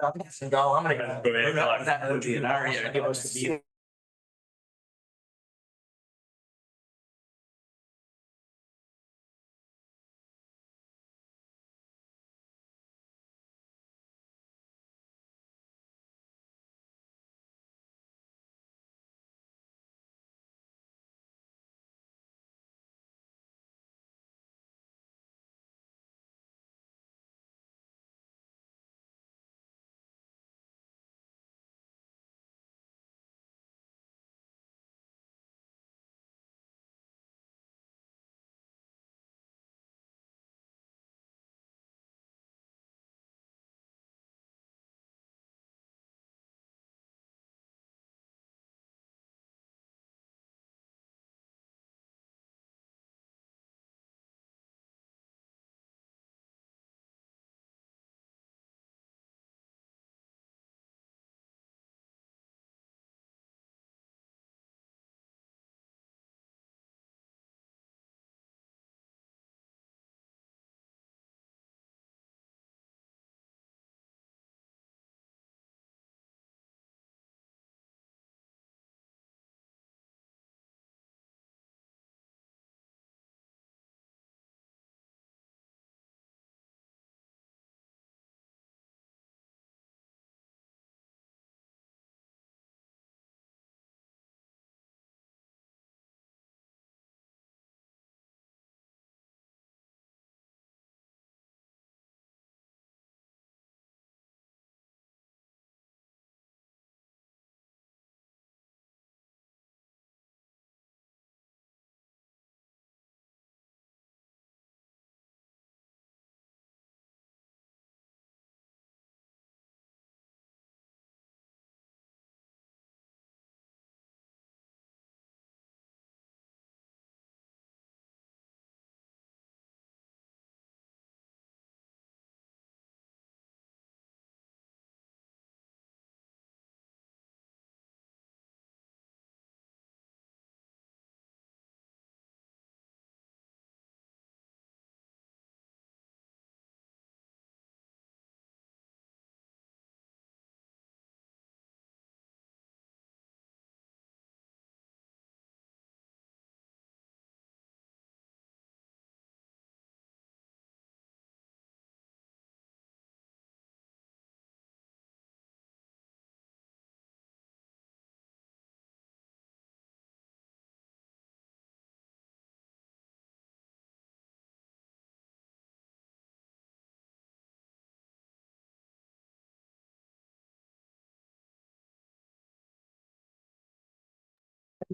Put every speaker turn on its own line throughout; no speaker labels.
I'm gonna go. That would be an area. Give us the view.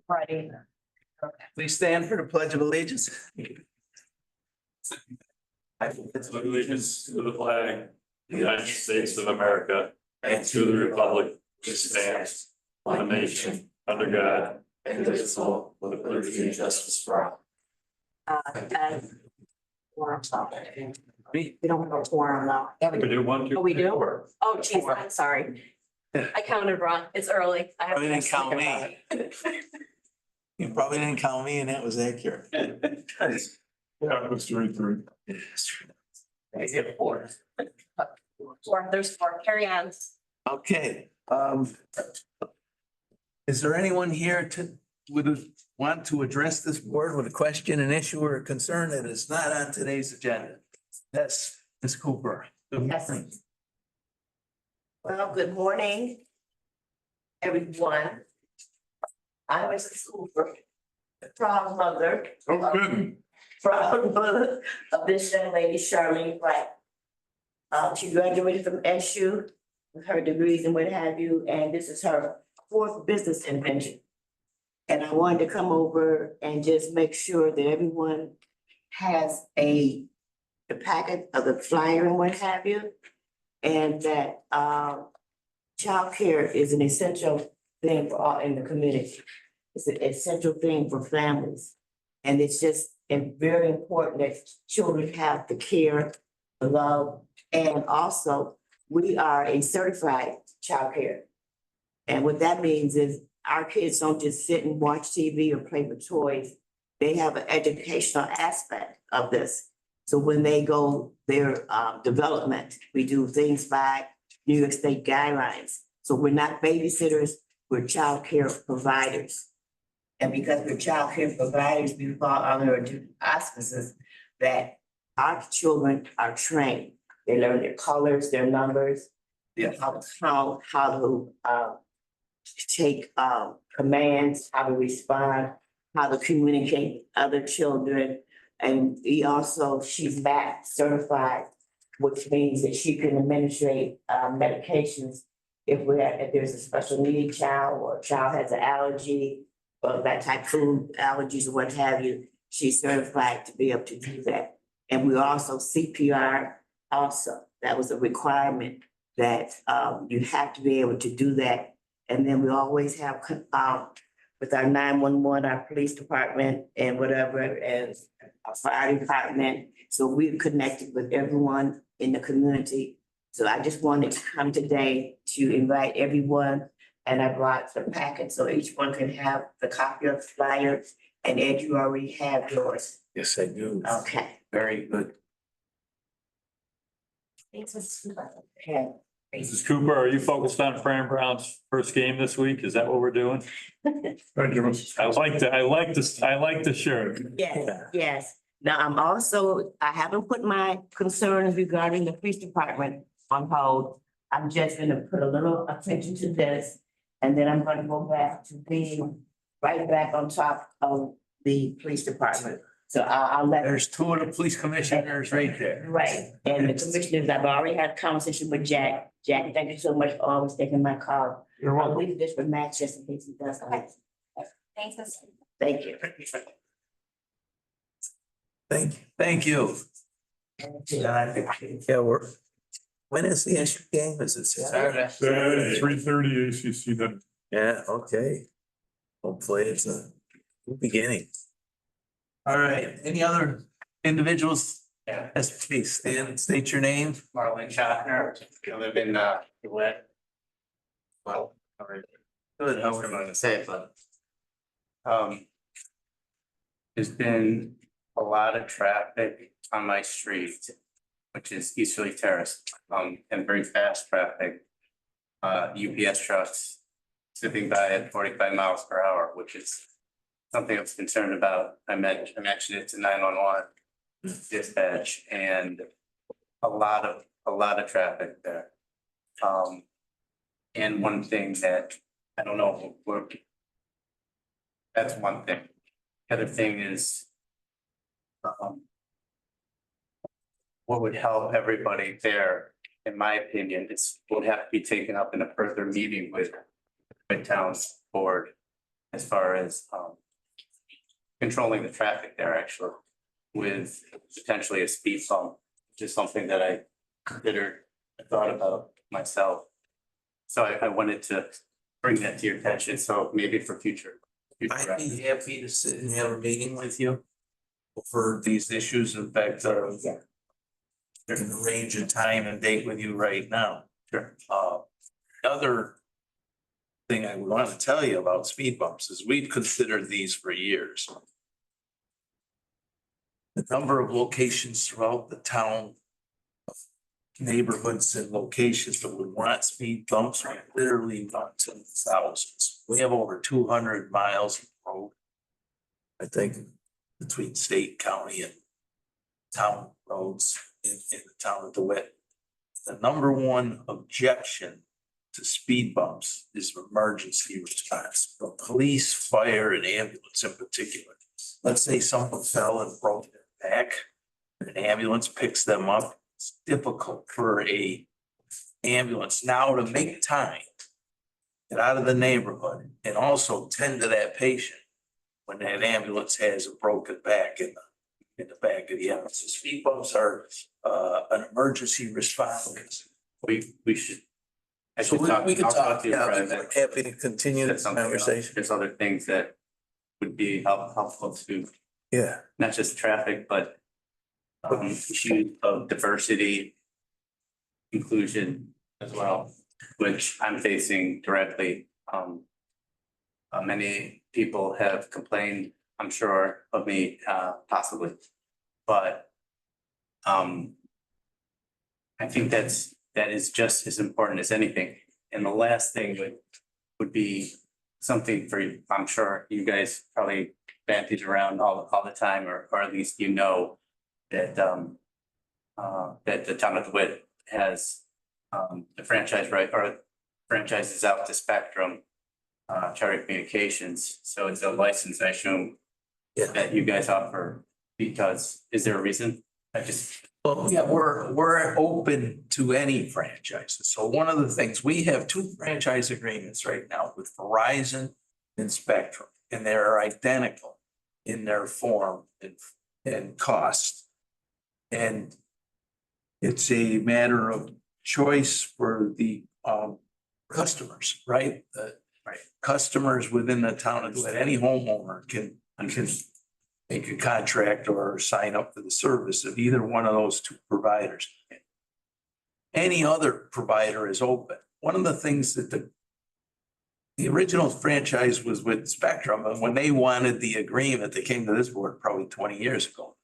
Friday.
Please stand for the Pledge of Allegiance.
Allegiance to the flag, of the United States of America, and to the republic which stands one nation under God, indivisible, with liberty and justice for all.
And we don't have a quorum now.
We do one, two.
Oh, we do?
four.
Oh, geez, I'm sorry. I counted wrong. It's early. I have
Probably
to
didn't count
think
me.
about it.
You probably didn't count me and that was accurate.
Yeah, it was 3-3.
Four. There's four. Carry on.
Okay, is there anyone here would want to address this board with a question, an issue, or a concern that is not on today's agenda? Yes, Ms. Cooper. Good
Yes.
morning.
Well, good morning, everyone. I was a super proud mother. Proud mother of this young lady, Charlene Wright. She graduated from SU with her degrees and what have you, and this is her fourth business invention. And I wanted to come over and just make sure that everyone has the packet of the flyer and what have you. And that childcare is an essential thing for all in the community. It's an essential thing for families. And it's just very important that children have the care, the love, and also we are a certified childcare. And what that means is our kids don't just sit and watch TV or play with toys. They have an educational aspect of this. So when they go their development, we do things by New York State guidelines. So we're not babysitters, we're childcare providers. And because we're childcare providers, we fall under auspices that our children are trained. They learn their colors, their numbers, how to count, how to take commands, how to respond, how to communicate with other children. And she's MAP certified, which means that she can administrate medications if there's a special needs child or a child has an allergy or that type of food allergies or what have you. She's certified to be able to do that. And we also CPR also. That was a requirement that you have to be able to do that. And then we always have with our 911, our police department and whatever, and our fire department. So we're connected with everyone in the community. So I just wanted to come today to invite everyone. And I brought the packet so each one can have the copy of the flyer. And Ed, you already have yours.
Yes, I do.
Okay.
Very good.
Okay.
Mrs. Cooper, are you focused on Fran Brown's first game this week? Is that what we're doing? I like the shirt.
Yes, yes. Now, I haven't put my concerns regarding the police department on hold. I'm just gonna put a little attention to this. And then I'm gonna go back to being right back on top of the police department. So I'll let.
There's two of the police commissioners right there.
Right, and the commissioners, I've already had a conversation with Jack. Jack, thank you so much for always taking my call.
You're
I'll leave this with Max just in case he does.
Okay. Thanks, Ms.
Thank you.
Thank you. Yeah, when is the issue game? Is it Saturday?
Saturday, 3:30 ACC then.
Yeah, okay. Hopefully it's a good beginning. All right, any other individuals?
Yeah.
Yes, please, state your name.
Marlene Schaffner, I live in DeWitt. Well,
Good,
I'm gonna say it, but. There's been a lot of traffic on my street, which is Easterly Terrace, and very fast traffic. UPS trucks zipping by at 45 miles per hour, which is something I was concerned about. I mentioned it to 911 dispatch and a lot of traffic there. And one thing that I don't know, that's one thing. The other thing is what would help everybody there, in my opinion, is would have to be taken up in a further meeting with town's board as far as controlling the traffic there actually with potentially a speed bump, which is something that I thought about myself. So I wanted to bring that to your attention. So maybe for future.
I'd be happy to sit and have a meeting with you for these issues. In fact, there's a range of time and date with you right now.
Sure.
Other thing I want to tell you about speed bumps is we've considered these for years. The number of locations throughout the town, neighborhoods and locations that would want speed bumps are literally not to thousands. We have over 200 miles of road. I think between state, county and town roads in the town of DeWitt. The number one objection to speed bumps is emergency response, the police, fire and ambulance in particular. Let's say someone fell and broke their back, an ambulance picks them up. It's difficult for a ambulance now to make time, get out of the neighborhood and also tend to that patient when that ambulance has a broken back in the back of the ambulance. The speed bumps are an emergency response.
We should.
So we could
I'll
talk,
to you
yeah,
private.
happy to continue
That's
this
something else.
conversation.
There's other things that would be helpful to
Yeah,
not just traffic, but issues of diversity, inclusion as well, which I'm facing directly. Many people have complained, I'm sure, of me, possibly, but I think that's that is just as important as anything. And the last thing would be something for, I'm sure you guys probably vantage around all the time, or at least you know that that the town of DeWitt has the franchise right, or franchises out to Spectrum Charter Communications. So it's a license, I assume,
Yeah.
that you guys offer, because is there a reason? I just,
Well, yeah, we're open to any franchises. So one of the things, we have two franchise agreements right now with Verizon and Spectrum, and they're identical in their form and cost. And it's a matter of choice for the customers, right?
Right.
Customers within the town of DeWitt, any homeowner can make a contract or sign up for the service of either one of those two providers. Any other provider is open. One of the things that the original franchise was with Spectrum, and when they wanted the agreement, they came to this board probably 20 years ago.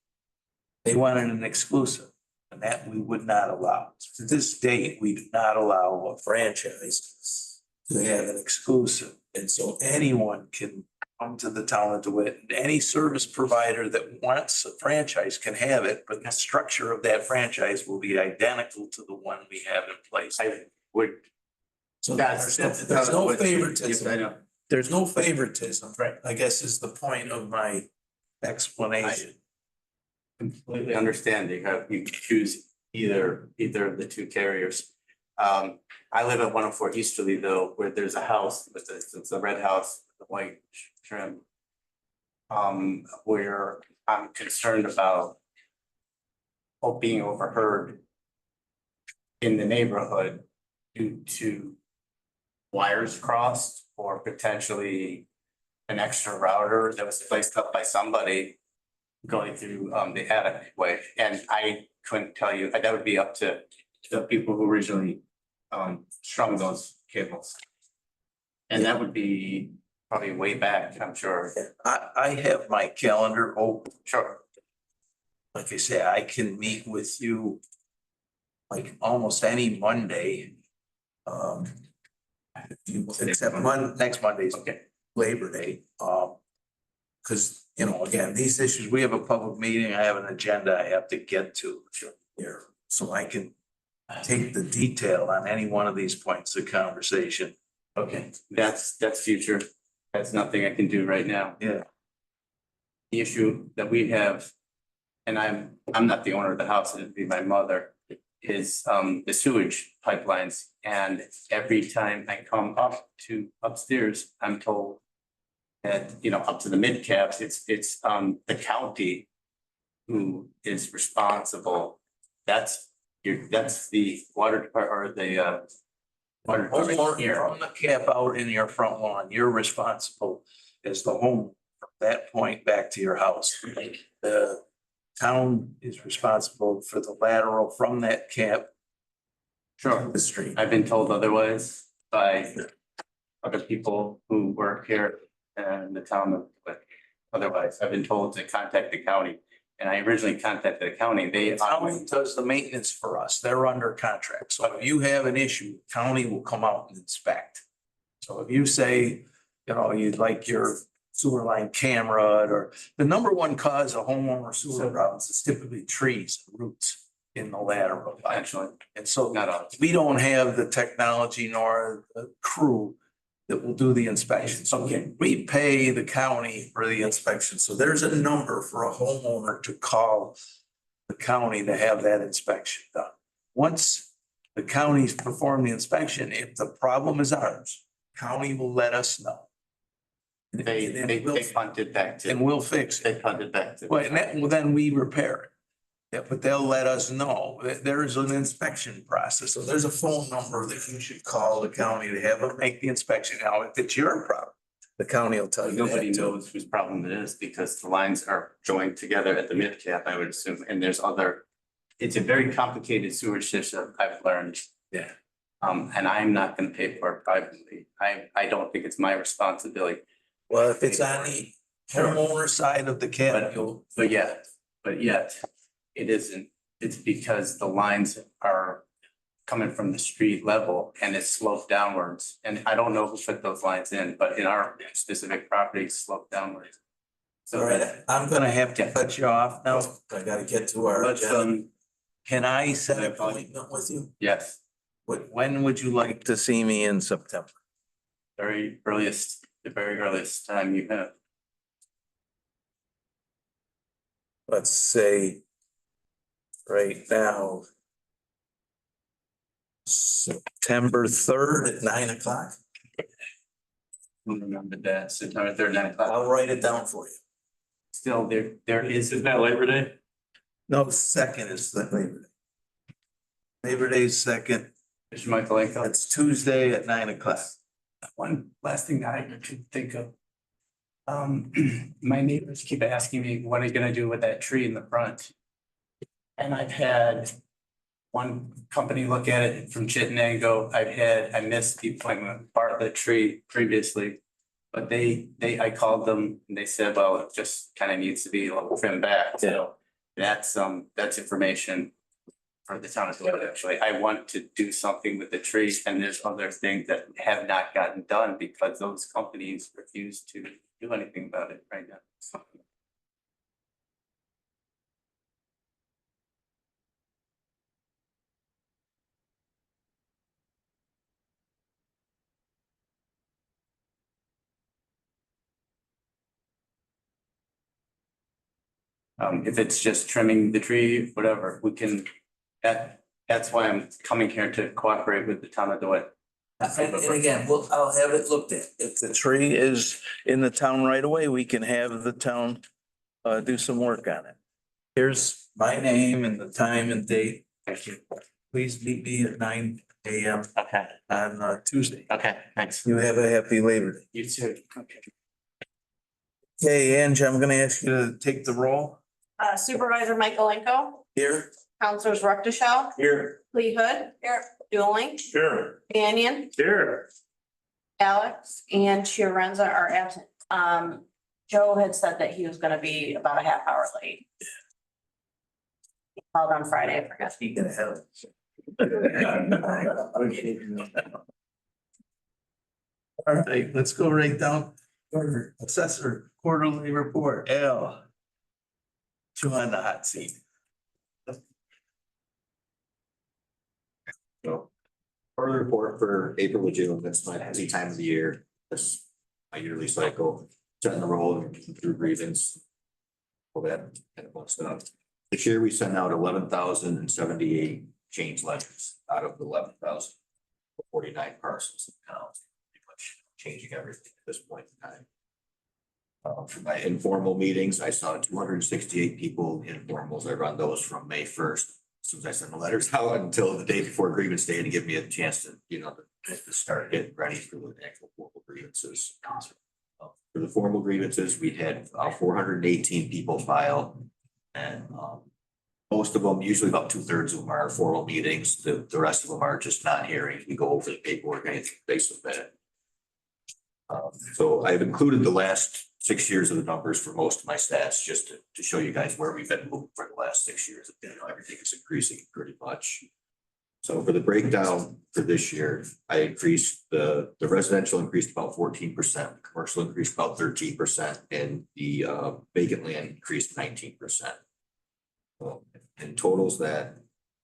They wanted an exclusive, and that we would not allow. To this date, we do not allow a franchise to have an exclusive. And so anyone can come to the town of DeWitt, and any service provider that wants a franchise can have it, but the structure of that franchise will be identical to the one we have in place.
I would.
So there's no favoritism.
I know.
There's no favoritism, right? I guess is the point of my explanation.
Completely understand you choose either of the two carriers. I live at 104 Easterly though, where there's a house with it's a red house with the white trim. Where I'm concerned about being overheard in the neighborhood due to wires crossed or potentially an extra router that was placed up by somebody going through the attic way. And I couldn't tell you, that would be up to the people who originally strung those cables. And that would be probably way back, I'm sure.
I have my calendar open.
Sure.
Like I say, I can meet with you like almost any Monday. Except next Monday's
Okay.
Labor Day. Because, you know, again, these issues, we have a public meeting, I have an agenda I have to get to here. So I can take the detail on any one of these points of conversation.
Okay, that's future. That's nothing I can do right now.
Yeah.
The issue that we have, and I'm not the owner of the house, it'd be my mother, is the sewage pipelines. And every time I come up to upstairs, I'm told that, you know, up to the mid caps, it's the county who is responsible. That's the water department, or the water department here.
From the cap out in your front lawn, you're responsible as the home from that point back to your house. The town is responsible for the lateral from that cap
Sure.
to the street.
I've been told otherwise by other people who work here in the town, but otherwise, I've been told to contact the county. And I originally contacted the county,
The county does the maintenance for us. They're under contract. So if you have an issue, county will come out and inspect. So if you say, you know, you'd like your sewer line camera, or the number one cause of homeowner sewer problems is typically trees, roots in the lateral.
actually,
And so
not all.
we don't have the technology nor the crew that will do the inspection. So we pay the county for the inspection. So there's a number for a homeowner to call the county to have that inspection done. Once the county's performed the inspection, if the problem is ours, county will let us know.
They punted back to.
And we'll fix it.
They punted back to.
Well, then we repair it. Yeah, but they'll let us know that there is an inspection process. So there's a phone number that you should call the county to have them make the inspection. Now, if it's your problem, the county will tell you that
Nobody
too.
knows whose problem it is because the lines are joined together at the mid cap, I would assume, and there's other. It's a very complicated sewage system, I've learned.
Yeah.
And I'm not gonna pay for it privately. I don't think it's my responsibility.
Well, if it's on the homeowner side of the cap, you'll.
But yet, it isn't. It's because the lines are coming from the street level and it's sloped downwards. And I don't know who put those lines in, but in our specific property, it's sloped downwards.
All
So
right, I'm gonna have to cut you off now. I gotta get to our
let's,
agenda. Can I set an appointment with you?
yes,
When would you like to see me in September?
the very earliest time you have.
Let's say right now, September 3rd at 9 o'clock.
I remember that, September 3rd, 9 o'clock.
I'll write it down for you.
Still, there is.
Isn't that Labor Day?
No, second is the Labor Day. Labor Day's second.
Mr. Michaelenko.
That's Tuesday at 9 o'clock.
One last thing that I could think of. My neighbors keep asking me, what are you gonna do with that tree in the front? And I've had one company look at it from Chittenango. I missed the appointment, part of the tree previously. But I called them and they said, well, it just kind of needs to be a little trimmed back, so that's information for the town of Doyle, actually. I want to do something with the tree, and there's other things that have not gotten done because those companies refuse to do anything about it right now. If it's just trimming the tree, whatever, we can, that's why I'm coming here to cooperate with the town of DeWitt.
And again, I'll have it looked at. If the tree is in the town right away, we can have the town do some work on it. Here's my name and the time and date.
Thank you.
Please meet me at 9 a.m.
Okay,
on Tuesday.
okay, thanks.
You have a happy Labor Day.
You too. Okay.
Okay, Angie, I'm gonna ask you to take the roll
Supervisor Michaelenko,
here.
Counselors Rucktishell,
Here.
Lee Hood, Dueling,
Sure.
Banyan,
Here.
Alex, and Chiarenza are absent. Joe had said that he was gonna be about a half hour late. He called on Friday, I forgot.
He can have All right, let's go right down. Order assessor quarterly report, Al. You on the hot seat.
So, quarterly report for April to June, that's my busy time of the year, that's my yearly cycle, setting the roll and through grievance. All that kind of fun stuff. This year, we sent out 11,078 change letters out of the 11,049 parcels in town. Pretty much changing everything at this point in time. For my informal meetings, I saw 268 people informals. I run those from May 1st. As soon as I send the letters out until the day before grievance day to give me a chance to, to start getting ready for the actual formal grievances. For the formal grievances, we had 418 people file. And most of them, usually about 2/3 of them are formal meetings. The rest of them are just not hearings. We go over the paperwork, anything they submit. So I've included the last 6 years of the numbers for most of my stats, just to show you guys where we've been moving for the last 6 years. Everything is increasing pretty much. So for the breakdown for this year, I increased the residential increased about 14%, the commercial increased about 13%, and the vacant land increased 19%. In totals, that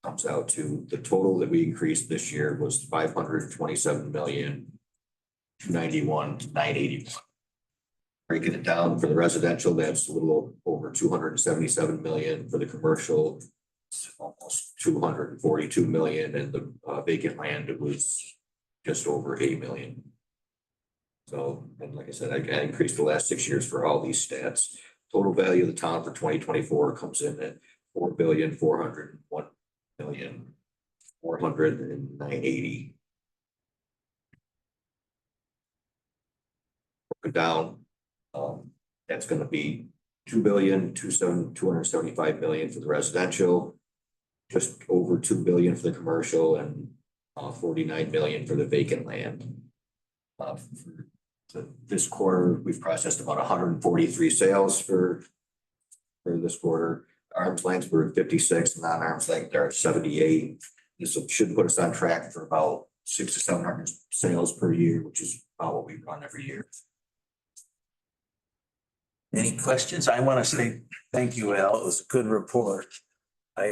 comes out to the total that we increased this year was 527,291,981. Breaking it down for the residential, that's a little over 277 million. For the commercial, it's almost 242 million, and the vacant land, it was just over 8 million. So, and like I said, I increased the last 6 years for all these stats. Total value of the town for 2024 comes in at 4,401,409,80. Broken down. That's gonna be 2,275 million for the residential, just over 2 billion for the commercial, and 49 million for the vacant land. This quarter, we've processed about 143 sales for this quarter. Arm's lengths were at 56, non-arm's length are at 78. this should put us on track for about 600 to 700 sales per year, which is about what we run every year.
Any questions? I want to say thank you, Al. It was a good report. I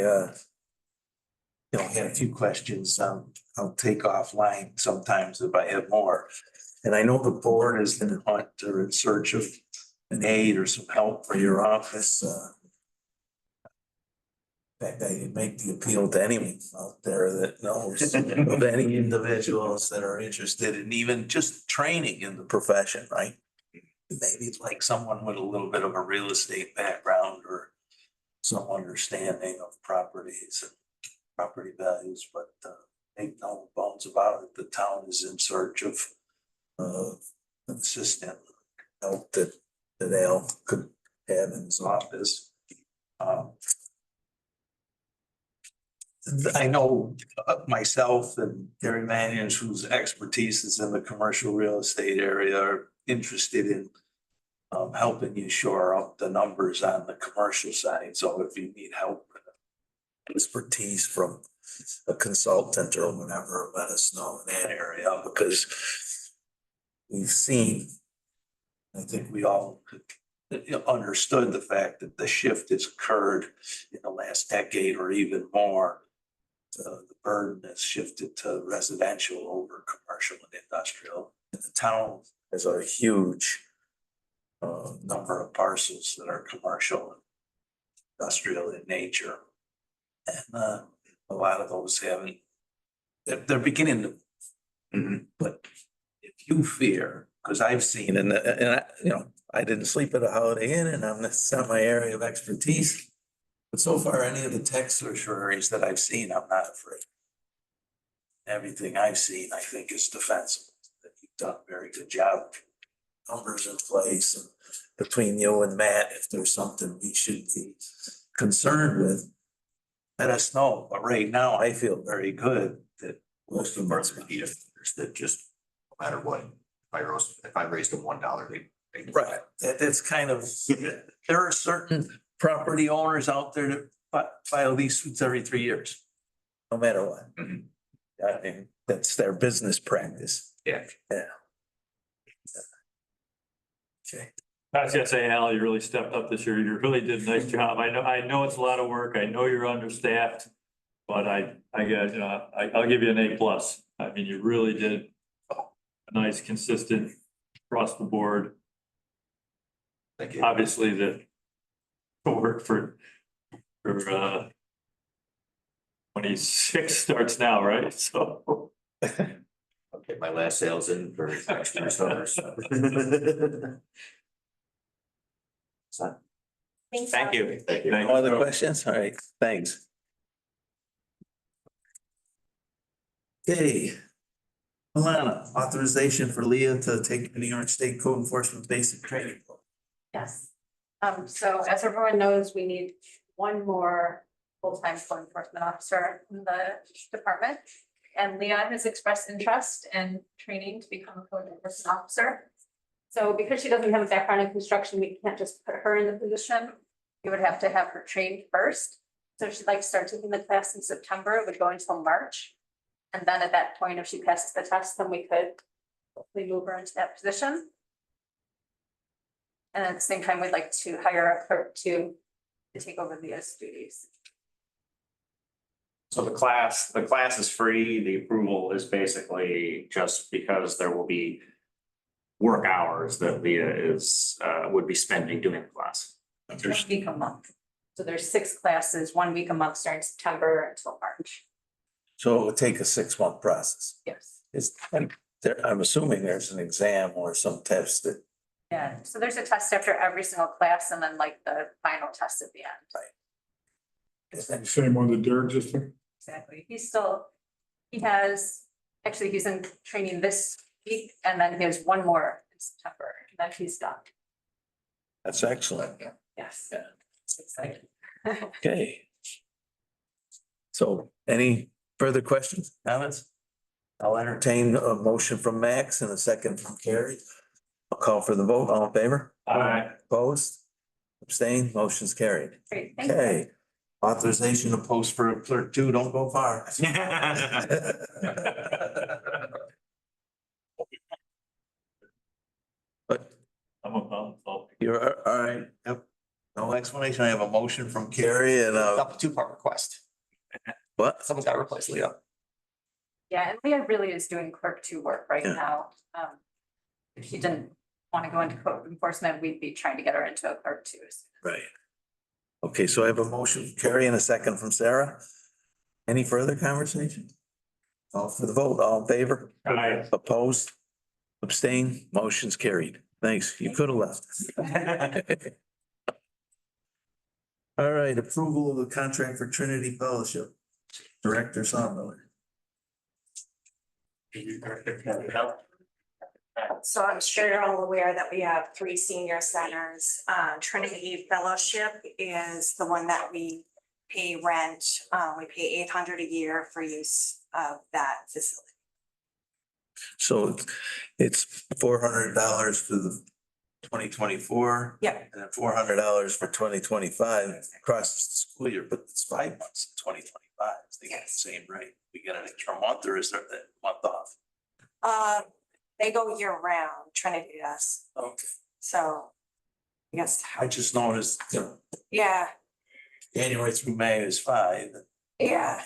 had a few questions. I'll take offline sometimes if I have more. And I know the board is in hunt or in search of an aid or some help for your office. In fact, I can make the appeal to anyone out there that knows of any individuals that are interested in even just training in the profession, right? Maybe like someone with a little bit of a real estate background or some understanding of properties and property values, but make no bones about it. The town is in search of an assistant help that Al could have in his office. I know myself and Gary Mannion, whose expertise is in the commercial real estate area, are interested in helping you shore up the numbers on the commercial side. So if you need help, expertise from a consultant or whatever, let us know in that area, because we've seen, I think we all understood the fact that the shift has occurred in the last decade or even more. The burden has shifted to residential over commercial and industrial. And the town has a huge number of parcels that are commercial and industrial in nature. And a lot of those haven't, they're beginning to, but if you fear, because I've seen, and I didn't sleep at a Holiday Inn, and that's not my area of expertise. But so far, any of the tech surgeries that I've seen, I'm not afraid. Everything I've seen, I think, is defensible. That you've done a very good job. Numbers in place, and between you and Matt, if there's something we should be concerned with, let us know. But right now, I feel very good that
Most of us would need that just no matter what, if I raised them $1, they.
right. That's kind of, there are certain property owners out there that file these suits every 3 years, no matter what. I mean, that's their business practice.
Yeah.
Okay.
I was gonna say, Al, you really stepped up this year. You really did a nice job. I know it's a lot of work. I know you're understaffed. But I'll give you an A+. I mean, you really did a nice, consistent across the board.
Thank you.
Obviously, the work for 26 starts now, right? So.
I'll get my last sales in for next year. So,
Thank
you.
thank you.
No other questions? All right, thanks. Okay. Alana, authorization for Leah to take the New York State Code Enforcement Basic Training.
Yes. So as everyone knows, we need one more full-time code enforcement officer in the department. And Leah has expressed interest in training to become a code enforcement officer. So because she doesn't have a background in construction, we can't just put her in the position. We would have to have her trained first. So she'd like to start taking the class in September. It would go until March. And then at that point, if she passes the test, then we could hopefully move her into that position. And at the same time, we'd like to hire a clerk to take over Leah's duties.
So the class is free. The approval is basically just because there will be work hours that Leah would be spending doing the class.
1 week a month. So there's 6 classes, 1 week a month starting September until March.
So it would take a 6-month process.
Yes.
And I'm assuming there's an exam or some test that.
Yeah, so there's a test after every single class and then like the final test at the end.
Same one that Derek just took.
Exactly. He's in training this week and then he has 1 more in September and then he's done.
That's excellent.
Yes.
Yeah.
It's exciting.
Okay. So any further questions, comments? I'll entertain a motion from Max and a second from Carrie. I'll call for the vote. All in favor?
Aye.
Opposed? Abstained? Motion's carried.
Great, thank you.
Okay. Authorization to post for a clerk too, don't go far. But you're, all right, yep. No explanation. I have a motion from Carrie and
Up to 2-part request.
what?
Someone's got to replace Leah.
Yeah, and Leah really is doing clerk two work right
Yeah.
now. If she didn't want to go into code enforcement, we'd be trying to get her into a clerk two.
Right. Okay, so I have a motion from Carrie and a second from Sarah. Any further conversation? All for the vote, all in favor?
Aye.
Opposed? Abstain? Motion's carried. Thanks. You could have left. All right, approval of the contract for Trinity Fellowship. Director Sawmiller.
So I'm sure you're all aware that we have 3 senior centers. Trinity Fellowship is the one that we pay rent. We pay $800 a year for use of that facility.
So it's $400 for the 2024.
Yep.
And then $400 for 2025 across the school year, but it's 5 months in 2025. They get the same rate. We get an extra month, or is there that month off?
They go year round, Trinity does.
Okay.
So, yes,
I just noticed,
yeah,
January through May is 5.
yeah.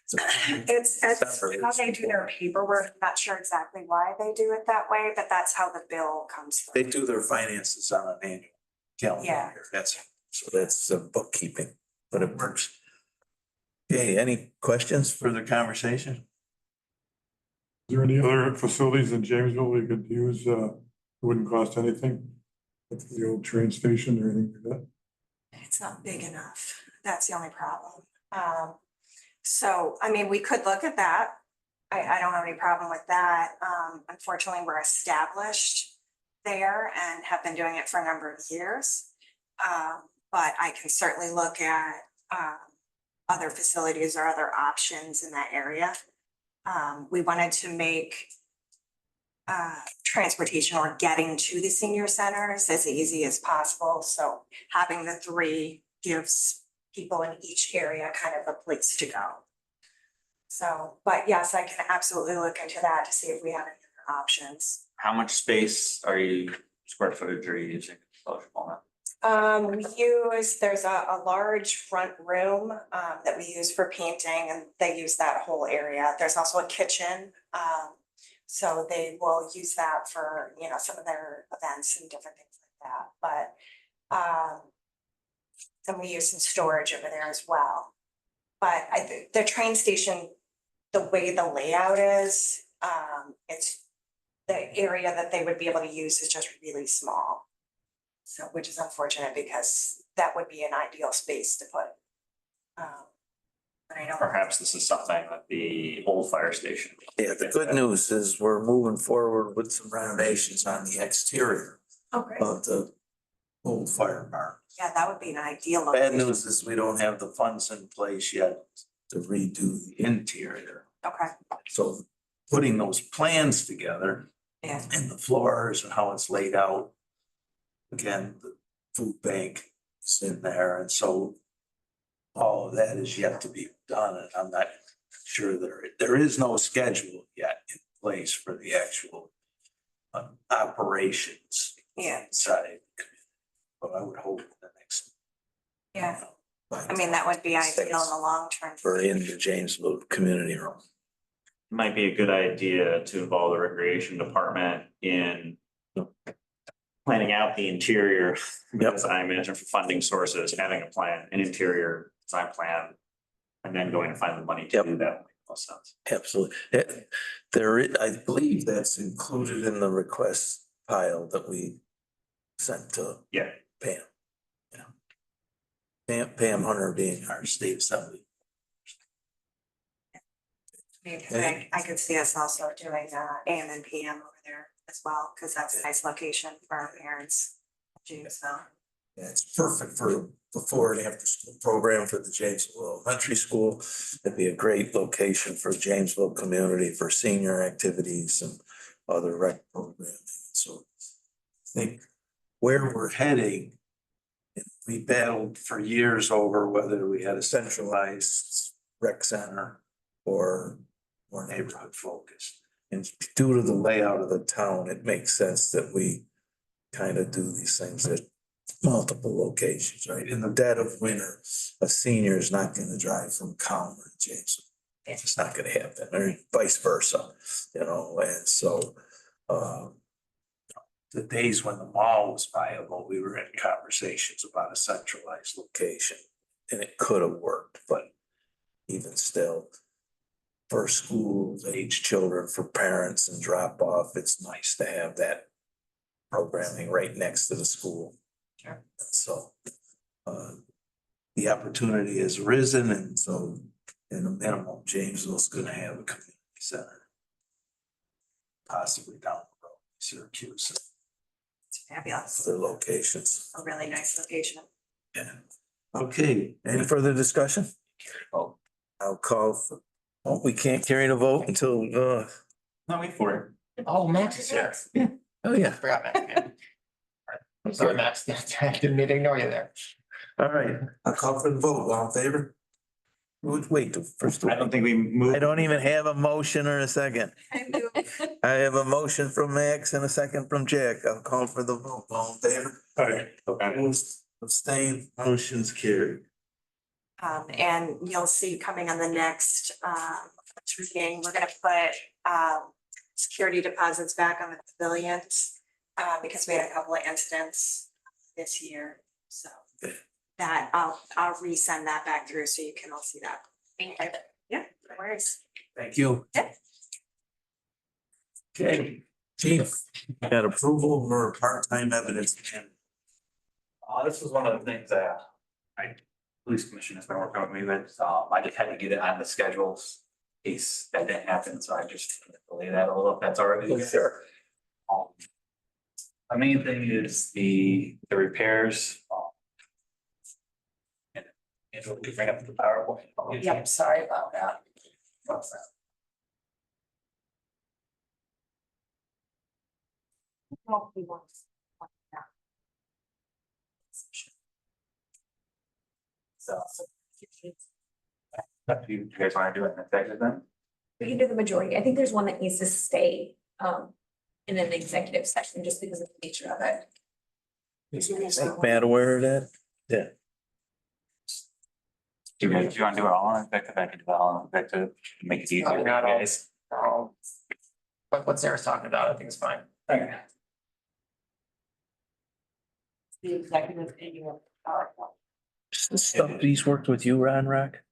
So
It's
Separate.
how they do their paperwork. I'm not sure exactly why they do it that way, but that's how the bill comes
They
from.
do their finances on an annual calendar
Yeah.
year. That's bookkeeping, but it works. Okay, any questions, further conversation?
Is there any other facilities in Jamesville we could use, wouldn't cost anything? Like the old train station or anything like that?
It's not big enough. That's the only problem. So, I mean, we could look at that. I don't have any problem with that. Unfortunately, we're established there and have been doing it for a number of years. But I can certainly look at, other facilities or other options in that area. We wanted to make transportation or getting to the senior centers as easy as possible. So having the 3 gives people in each area kind of a place to go. So, but yes, I can absolutely look into that to see if we have any other options.
How much space square footage are you using?
There's a large front room that we use for painting, and they use that whole area. There's also a kitchen. So they will use that for, some of their events and different things like that. But then we use some storage over there as well. But I think the train station, the way the layout is, it's the area that they would be able to use is just really small. So, which is unfortunate because that would be an ideal space to put. But I don't.
Perhaps this is something that the old fire station.
Yeah, the good news is we're moving forward with some renovations on the exterior
Oh, great.
of the old fire barn.
Yeah, that would be an ideal.
Bad
location.
news is we don't have the funds in place yet to redo the interior.
Okay,
So putting those plans together
yeah,
and the floors and how it's laid out. Again, the food bank is in there, and so all of that is yet to be done, and I'm not sure there is no schedule yet in place for the actual operations
yeah,
inside. But I would hope in the next.
yeah. I mean, that would be ideal in the long term.
For in the Jamesville community room.
Might be a good idea to involve the recreation department in planning out the interior. Because I imagine for funding sources, having a plan, an interior design plan, and then going to find the money to do that would make most sense.
Absolutely. I believe that's included in the request pile that we sent to
Yeah.
Pam. Pam Hunter being our state assembly.
I could see us also doing AM and PM over there as well, because that's a nice location for our parents. Jamesville.
Yeah, it's perfect for before and after school program for the Jamesville Elementary School. It'd be a great location for Jamesville community for senior activities and other rec programming. So I think where we're heading, we battled for years over whether we had a centralized rec center or more neighborhood focused. And due to the layout of the town, it makes sense that we kind of do these things at multiple locations, right? In the dead of winter, a senior is not gonna drive from Calmer to James. It's just not gonna happen, or vice versa, you know, and so, the days when the mall was viable, we were in conversations about a centralized location. And it could have worked, but even still, for schools, age children, for parents and drop off, it's nice to have that programming right next to the school.
Sure.
So, the opportunity has risen, and so in a minimum, Jamesville's gonna have a community center. Possibly down the road, Syracuse,
It's fabulous,
other locations.
a really nice location.
Yeah. Okay, any further discussion?
Oh.
I'll call for, oh, we can't carry the vote until,
No, wait for it.
Oh, Max is here.
oh, yeah.
Forgot Max. Man. I'm sorry, Max. I didn't mean to ignore you there.
All right, I'll call for the vote. All in favor? Wait, first.
I don't think we moved.
I don't even have a motion or a second. I have a motion from Max and a second from Jack. I'll call for the vote. All in favor? Opposed, abstained, motion's carried.
And you'll see coming on the next, meeting, we're gonna put, security deposits back on the pavilions. Because we had a couple of incidents this year, so that I'll resend that back through so you can all see that.
Thank you.
Yeah, no worries.
Thank you.
Yeah.
Okay, chief, got approval for part-time evidence.
This was one of the things that police commission has been working with me with, I just had to get it on the schedules. In case that didn't happen, so I just delay that a little, if that's all right with you guys.
Sure.
The main thing is the repairs. And we can bring up the PowerPoint.
Yep, sorry about that.
So. If you guys want to do it in executive then?
We can do the majority. I think there's one that needs to stay in an executive session just because of the nature of it.
Make Matt aware of that? Yeah.
Do you want to do it all in executive? I can do it all in executive, make it easier for you
Not all.
guys.
But what Sarah's talking about, I think is fine.
Okay.
The executive annual PowerPoint.
The stuff he's worked with you, Ron Rock?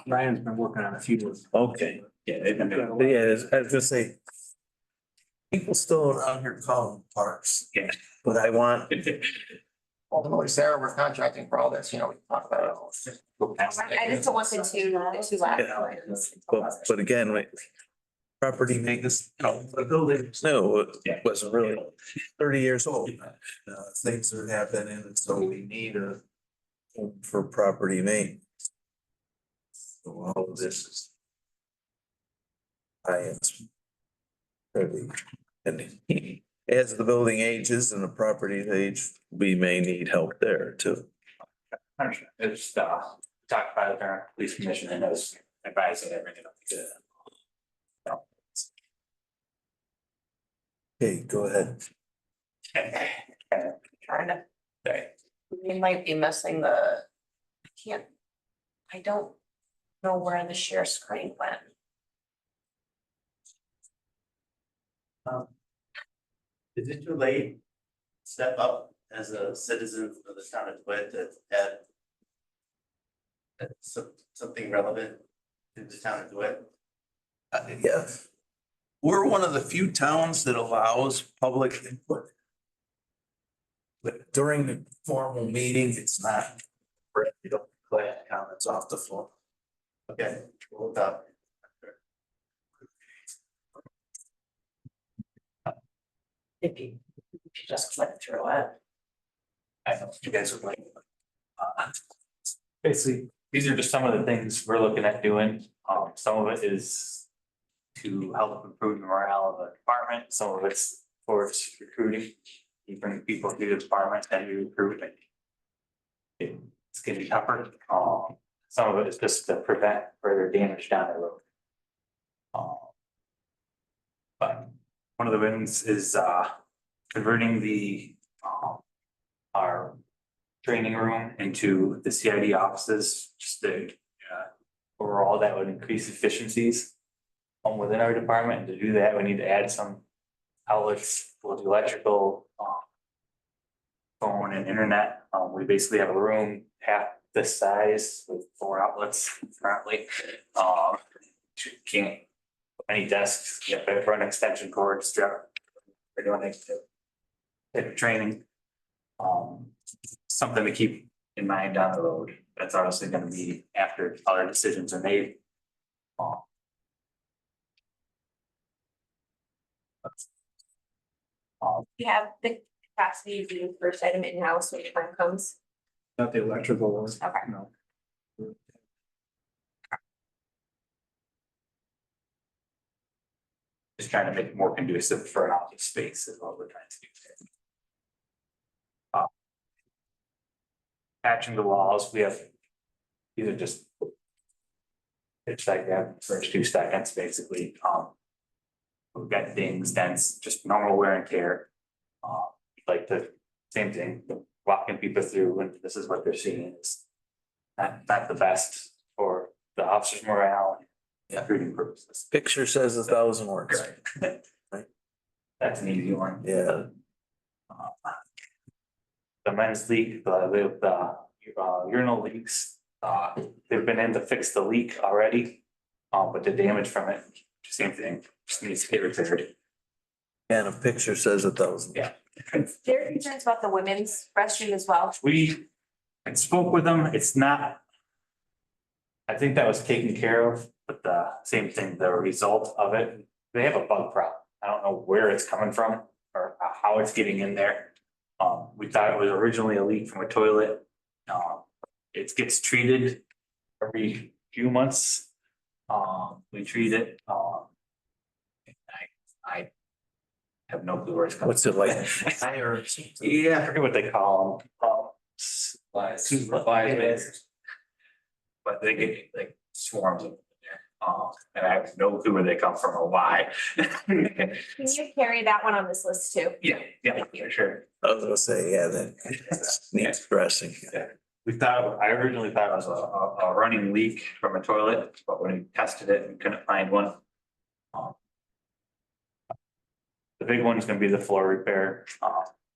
Ryan's been working on a few.
Okay.
Yeah, they've been doing.
Yeah, I was gonna say. People still around here call them parks.
Yeah.
But I want,
Ultimately, Sarah, we're contracting for all this, you know, we can talk about it.
I just don't want the two last ones.
but again, like. Property maintenance, you know, the building, no, it wasn't really 30 years old. Things are happening, and so we need a home for property maintenance. So all of this is. And as the building ages and the property age, we may need help there too.
It's talked about it during police commission and those advising everything.
Yeah. Okay, go ahead.
Trying to,
Okay.
we might be missing I don't know where the share screen went.
Is it too late? Step up as a citizen of the town of DeWitt to add something relevant to the town of DeWitt?
Yeah. We're one of the few towns that allows public input. But during the formal meeting, it's not, you don't collect comments off the floor.
Okay, hold up.
If you just click through it.
I know what you guys would like. Basically, these are just some of the things we're looking at doing. Some of it is to help improve the morale of the department. Some of it's towards recruiting. You bring people to the department and you recruit. it's getting tougher. Some of it is just to prevent further damage down the road. But one of the wins is converting the our training room into the CID offices, just to overall that would increase efficiencies within our department. And to do that, we need to add some outlets for the electrical, phone and internet. We basically have a room half this size with 4 outlets currently. Can't any desks, you have to run extension cords throughout. We're doing it training. Something to keep in mind down the road. That's obviously gonna be after other decisions are made.
We have the capacity to do first item in-house when the time comes.
Not the electrical one.
Okay.
No. Just trying to make it more conducive for an office space is what we're trying to do. Patching the walls, we have either just it's like that first 2 seconds, basically. We've got dings, dents, just normal wear and tear. Like the same thing, walking people through, and this is what they're seeing is not the best for the officers' morale.
Yeah.
Recruiting purposes.
Picture says 1,000 words.
Right. That's an easy one.
Yeah.
The men's leak, the urinal leaks, they've been in to fix the leak already. But the damage from it, same thing, just needs to get repaired.
And a picture says 1,000.
Yeah.
There are concerns about the women's restroom as well.
We spoke with them, it's not. I think that was taken care of, but the same thing, the result of it, they have a bug problem. I don't know where it's coming from or how it's getting in there. We thought it was originally a leak from a toilet. It gets treated every few months. We treat it. I have no clue where it's coming.
What's it like?
Yeah, I forget what they call them. Supervisors. But they get like swarms of them there. And I have no clue where they come from or why.
Can you carry that one on this list too?
Yeah, for sure.
I was gonna say, yeah, that needs addressing.
I originally thought it was a running leak from a toilet, but when we tested it, we couldn't find one. The big one is gonna be the floor repair.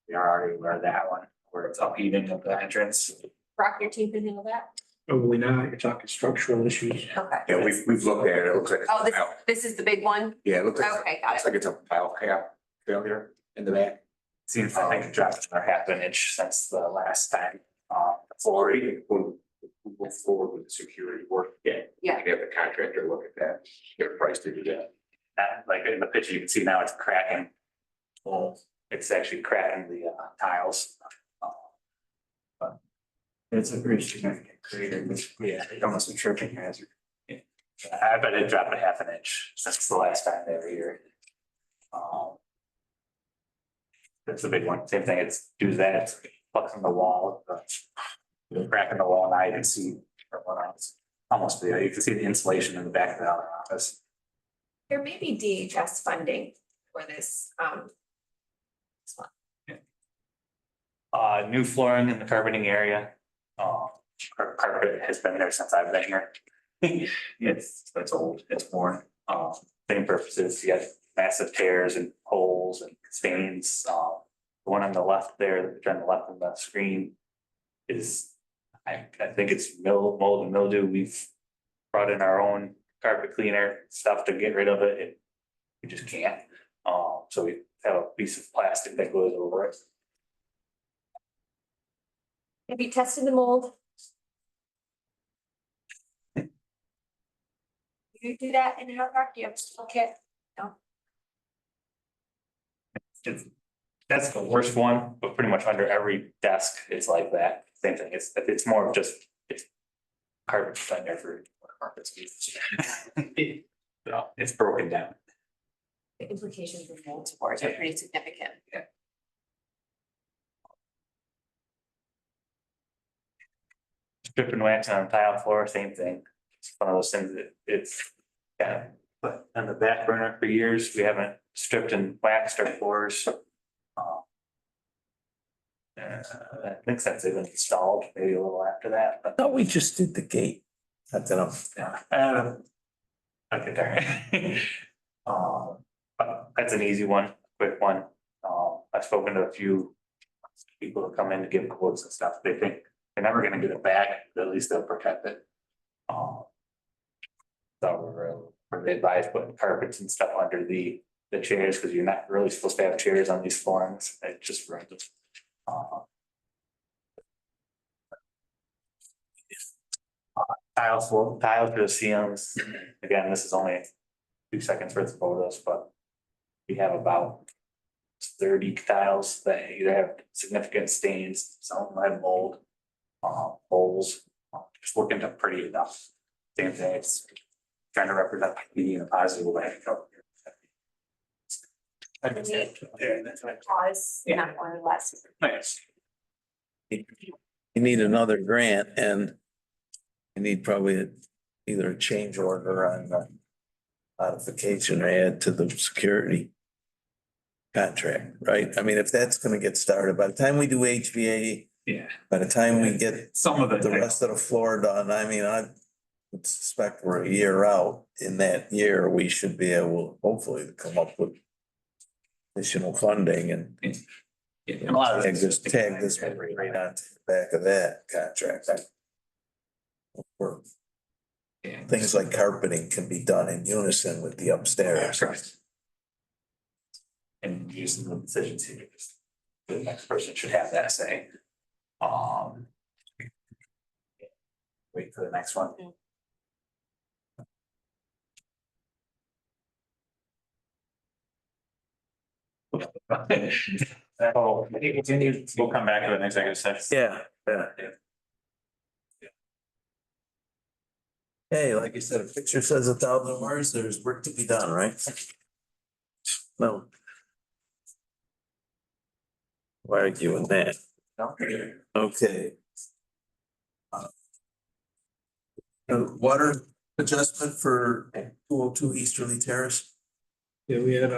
We are already aware of that one, where it's upheaving of the entrance.
Rock your teeth and handle that?
Probably not, you're talking structural issues.
Okay.
Yeah, we've looked at it. It looks like.
Oh, this is the big one?
Yeah, it looks like.
Okay, got it.
Looks like it's a tile cap failure in the back.
Seems I think it dropped another half an inch since the last time.
Or we'll move forward with the security work.
Yeah.
Yeah.
Have the contractor look at that, get a price to do that.
Like in the picture, you can see now it's cracking. Well, it's actually cracking the tiles. But it's a pretty significant crater, which, yeah, it almost a tripping hazard. Yeah. I bet it dropped a half an inch since the last time they were here. That's the big one, same thing, it's do that, it's fluxing the wall, crack in the wall, now you can see. Almost, yeah, you can see the insulation in the back of the other office.
There may be DHS funding for this,
New flooring in the carpeting area. Carpet has been there since I've been here. It's old, it's worn. Same purposes, you have massive tears and holes and stains. The one on the left there, on the left of the screen is, I think it's mold and mildew. We've brought in our own carpet cleaner stuff to get rid of it. We just can't. So we have a piece of plastic that goes over it.
have you tested the mold? You do that in an aircraft, do you have a still kit?
That's the worst one, but pretty much under every desk, it's like that. Same thing. It's more of just, it's carpet been there for carpets. No, it's broken down.
The implications of mold spores are pretty significant.
strip and wax on tile floor, same thing. It's one of those things that it's, yeah, but on the back burner for years, we haven't stripped and waxed our floors. I think since they've been installed, maybe a little after that, but.
thought we just did the gate. I don't know.
Yeah. Okay, there. But that's an easy one, quick one. I've spoken to a few people who come in to give quotes and stuff. They think they're never gonna get it back, but at least they'll protect it. So they advise putting carpets and stuff under the chairs, because you're not really supposed to have chairs on these forms. It just runs it. Tiles for the ceilings. Again, this is only 2 seconds worth of photos, but we have about 30 tiles that either have significant stains, some of them have mold, holes, just looking to pretty enough. Same thing, it's trying to represent beauty in a positive way.
Pause, not one less.
Nice.
You need another grant and you need probably either a change order on the modification or add to the security contract, right? I mean, if that's gonna get started, by the time we do HVA,
Yeah.
by the time we get
Some of
the rest of the floor done, I mean, I would suspect we're a year out. In that year, we should be able, hopefully, to come up with additional funding and
A lot of
tag this right on to the back of that contract. Or things like carpeting can be done in unison with the upstairs.
And using the decisions here, just the next person should have that say. Wait for the next one. Oh, continue, we'll come back to an executive session.
Yeah, yeah. Hey, like you said, a picture says 1,000 words, there's work to be done, right? No. Why arguing that? Okay. Water adjustment for 202 Easterly Terrace.
Yeah, we had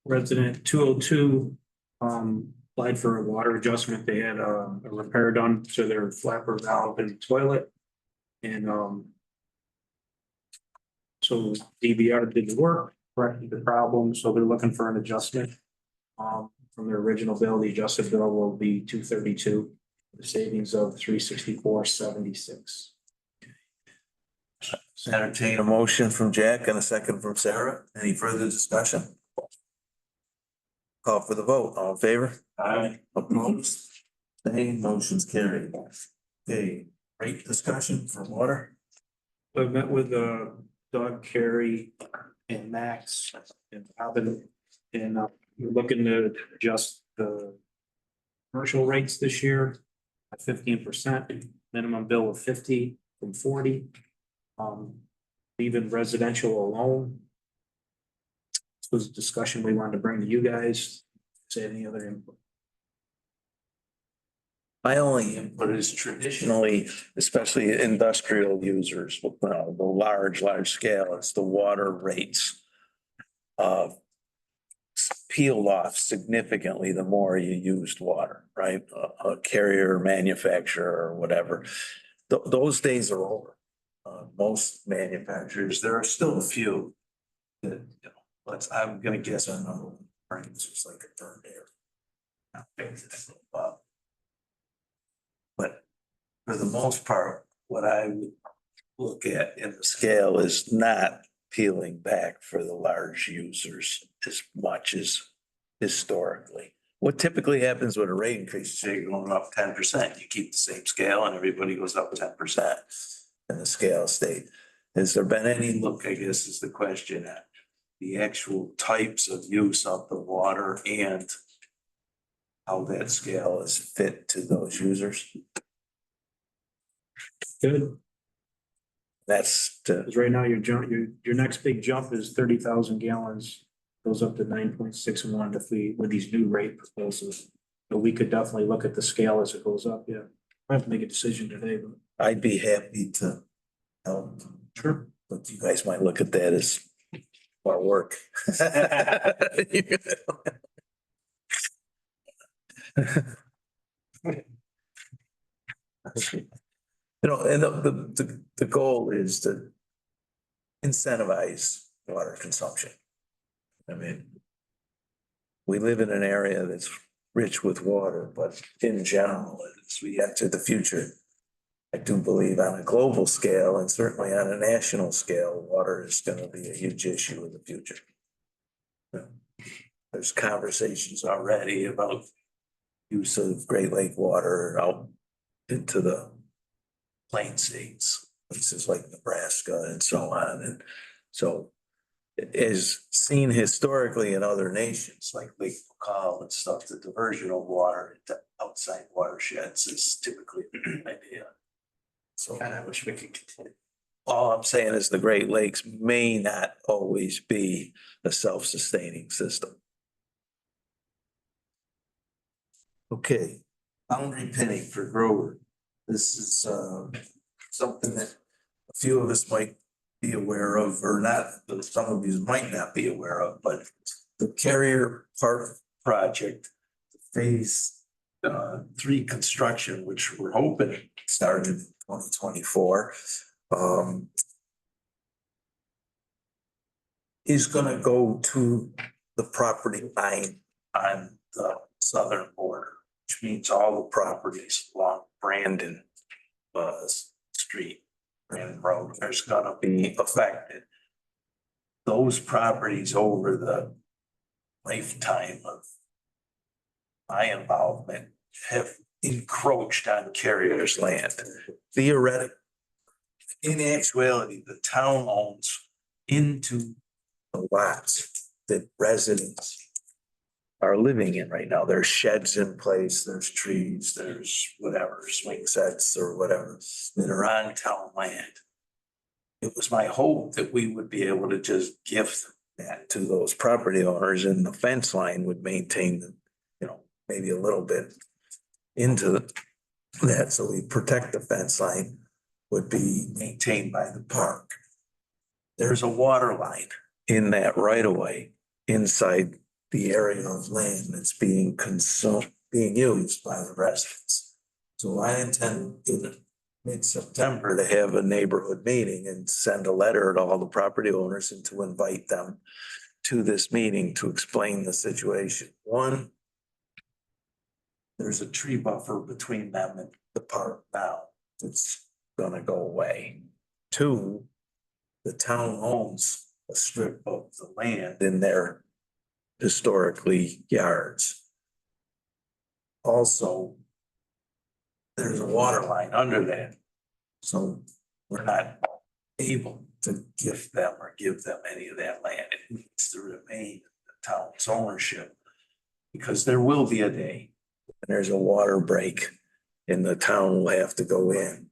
resident 202 applied for a water adjustment. They had a repair done to their flapper valve in the toilet. And so DBR did the work, corrected the problem, so they're looking for an adjustment. From their original bill, the adjusted bill will be $232, the savings of $364.76.
Entertain a motion from Jack and a second from Sarah. Any further discussion? Call for the vote. All in favor?
Aye.
Opposed? Same motion's carried. Okay, rate discussion for water.
I met with Doug, Carey, and Max and Robin, and we're looking to adjust the commercial rates this year at 15%, minimum bill of 50 from 40. Even residential alone. This was a discussion we wanted to bring to you guys. Say any other input.
My only input is traditionally, especially industrial users, the large scale, it's the water rates. Peeled off significantly the more you used water, right? A carrier, manufacturer or whatever. Those days are over. Most manufacturers, there are still a few that, I'm gonna guess our number one brand is just like a burned air. But for the most part, what I would look at in the scale is not peeling back for the large users as much as historically. What typically happens with a rate increase, say you're going up 10%, you keep the same scale and everybody goes up 10% in the scale state. Has there been any look, I guess is the question, at the actual types of use of the water and how that scale is fit to those users?
Good.
That's
Because right now your next big jump is 30,000 gallons, goes up to 9.61 with these new rate proposals. But we could definitely look at the scale as it goes up, yeah. I have to make a decision today, but.
I'd be happy to help,
Sure.
but you guys might look at that as more work. You know, and the goal is to incentivize water consumption. I mean, we live in an area that's rich with water, but in general, as we enter the future, I do believe on a global scale and certainly on a national scale, water is gonna be a huge issue in the future. There's conversations already about use of Great Lake water out into the plain states, places like Nebraska and so on. And so it is seen historically in other nations like Lake Baikal and stuff, the diversion of water into outside watersheds is typically a good idea. So
And I wish we could continue.
all I'm saying is the Great Lakes may not always be a self-sustaining system. Okay, boundary pinning for Grover. This is something that a few of us might be aware of, or not, some of you might not be aware of, but the Carrier Park project, phase 3 construction, which we're hoping started in 2024, is gonna go to the property line on the southern border, which means all the properties along Brandon Street, Brandon Road, there's gonna be affected. Those properties over the lifetime of my involvement have encroached on Carrier's land. Theoretically, in actuality, the town owns into the lots that residents are living in right now. There's sheds in place, there's trees, there's whatever, swing sets or whatever that are on town land. It was my hope that we would be able to just gift that to those property owners and the fence line would maintain, you know, maybe a little bit into that. So we protect the fence line would be maintained by the park. There's a water line in that right of way inside the area of land that's being consumed, being used by the residents. So I intend in mid-September to have a neighborhood meeting and send a letter to all the property owners and to invite them to this meeting to explain the situation. One, there's a tree buffer between them and the park now. It's gonna go away. Two, the town owns a strip of the land in their historically yards. Also, there's a water line under that. So we're not able to gift them or give them any of that land. It needs to remain the town's ownership. Because there will be a day when there's a water break and the town will have to go in.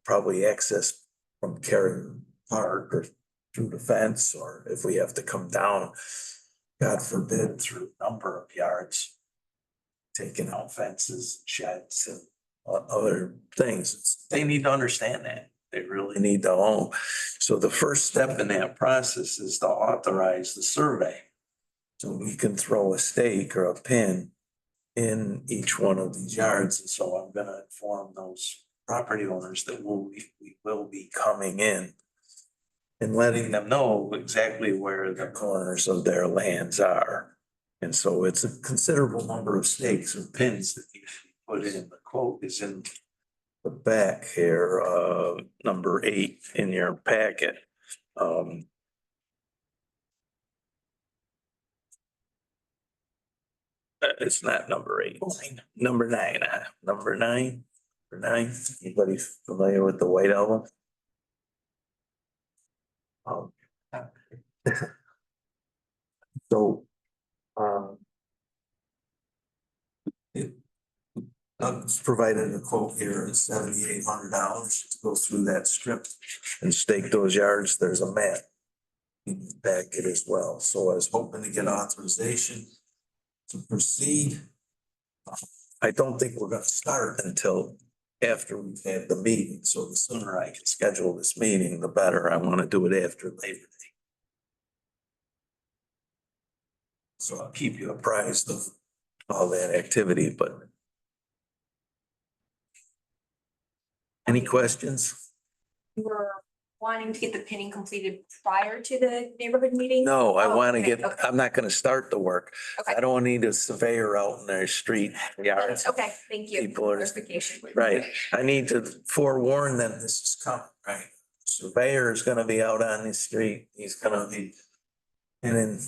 Probably access from Carrier Park or through the fence, or if we have to come down, God forbid, through a number of yards, taking out fences, sheds and other things. They need to understand that. They really need to own. So the first step in that process is to authorize the survey. So we can throw a stake or a pin in each one of these yards. And so I'm gonna inform those property owners that we will be coming in and letting them know exactly where the corners of their lands are. And so it's a considerable number of stakes or pins that you should put in. The quote is in the back here, number 8 in your packet. It's not number 8, number 9, number 9. Anybody familiar with the White Album? So, Doug's provided a quote here of $7,800 to go through that strip and stake those yards. There's a map in the packet as well. So I was hoping to get authorization to proceed. I don't think we're gonna start until after we've had the meeting, so the sooner I can schedule this meeting, the better. I want to do it after Labor Day. So I'll keep you apprised of all that activity, but any questions?
You were wanting to get the pinning completed prior to the neighborhood meeting?
No, I
Oh,
want to
okay,
get,
okay.
I'm not going to start the work.
Okay.
I don't need a surveyor out in their street yard.
Okay, thank you.
People are-
Clarification.
Right, I need to forewarn them this is coming, right? Surveyor is gonna be out on the street, he's gonna be in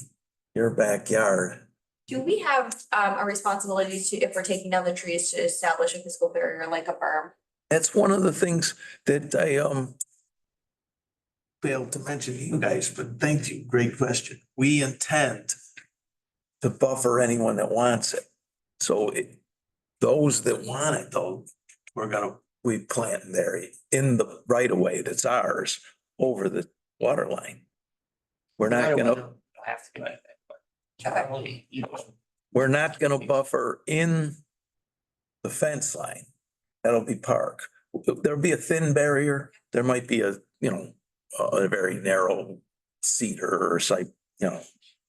your backyard.
Do we have a responsibility to, if we're taking down the trees, to establish a physical barrier like a berm?
That's one of the things that I failed to mention to you guys, but thank you, great question. We intend to buffer anyone that wants it. So those that want it though, we plant there in the right of way that's ours over the water line. We're not gonna,
Have to do anything, but generally, you know.
we're not gonna buffer in the fence line. That'll be park. There'll be a thin barrier. There might be a very narrow cedar or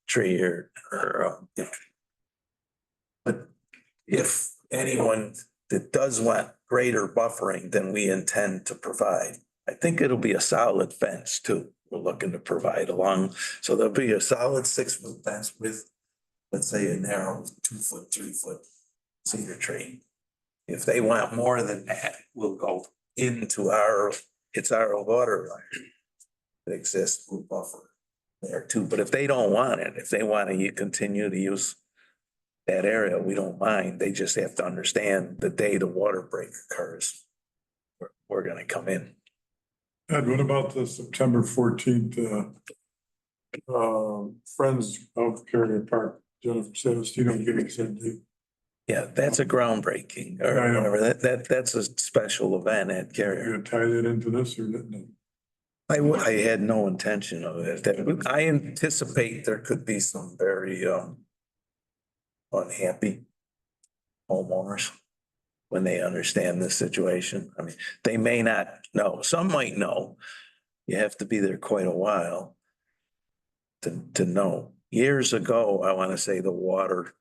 tree or. But if anyone that does want greater buffering than we intend to provide, I think it'll be a solid fence too. We're looking to provide along, so there'll be a solid 6-foot fence with, let's say, a narrow 2-foot, 3-foot cedar tree. If they want more than that, we'll go into it's our water line that exists, we'll buffer there too. But if they don't want it, if they want to continue to use that area, we don't mind. They just have to understand the day the water break occurs, we're gonna come in.
Ed, what about the September 14th, Friends of Carrier Park, Jennifer Savastino giving us that date?
Yeah, that's a groundbreaking or
I know.
whatever. That's a special event at
Are you
Carrier.
gonna tie that into this or no?
I had no intention of it. I anticipate there could be some very unhappy homeowners when they understand this situation. I mean, they may not know. Some might know. You have to be there quite a while to know. Years ago, I want to say the water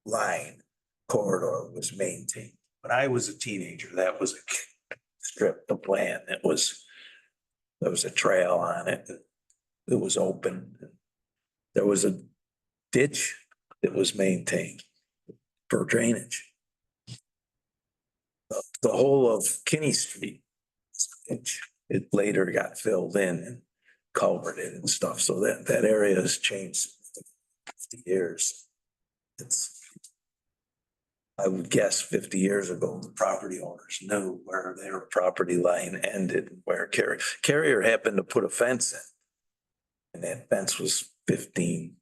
line corridor was maintained. When I was a teenager, that was a strip of land. There was a trail on it. It was open. There was a ditch that was maintained for drainage. The whole of Kinney Street, it later got filled in and culverted and stuff. So that area has changed 50 years. I would guess 50 years ago, the property owners knew where their property line ended, where Carrier happened to put a fence in. And that fence was 15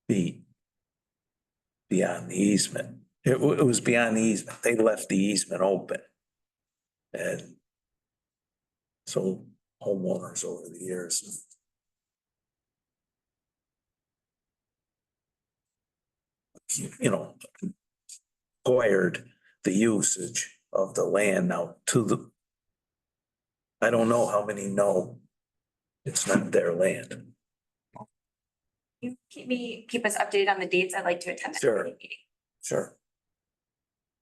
feet beyond the easement. It was beyond the easement. They left the easement open. And so homeowners over the years. Acquired the usage of the land now I don't know how many know it's not their land.
You keep us updated on the dates. I'd like to attend that
Sure.
meeting.
Sure.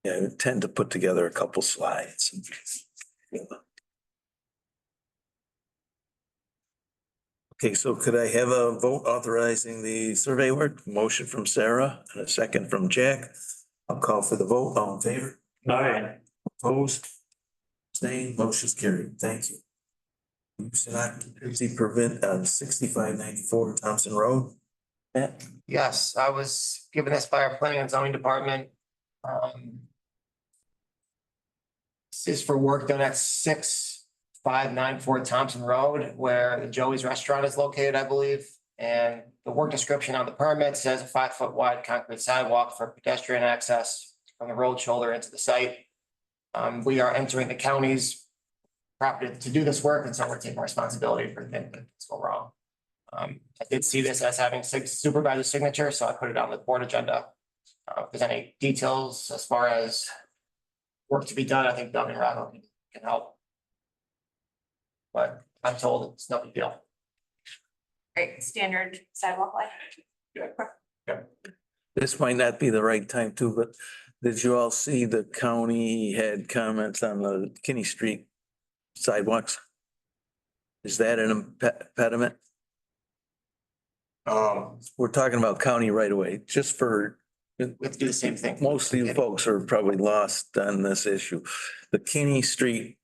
Yeah, I tend to put together a couple slides. Okay, so could I have a vote authorizing the survey work? Motion from Sarah and a second from Jack. I'll call for the vote. All in favor?
Aye.
Opposed? Abstained? Motion's carried. Thank you. Use and occupancy permit on 6594 Thompson Road. Matt?
Yes, I was given this by our planning and zoning department. This is for work done at 6594 Thompson Road, where the Joey's Restaurant is located, I believe. And the work description on the permit says a 5-foot wide concrete sidewalk for pedestrian access from the road shoulder into the site. We are entering the county's property to do this work, and so we're taking responsibility for things that go wrong. I did see this as having supervisor signature, so I put it on the board agenda. If there's any details as far as work to be done, I think Doug and Rob can help. But I'm told it's no big deal.
Right, standard sidewalk light.
This might not be the right time too, but did you all see the county had comments on the Kinney Street sidewalks? Is that an impediment? We're talking about county right away, just for,
We have to do the same thing.
most of you folks are probably lost on this issue. The Kinney Street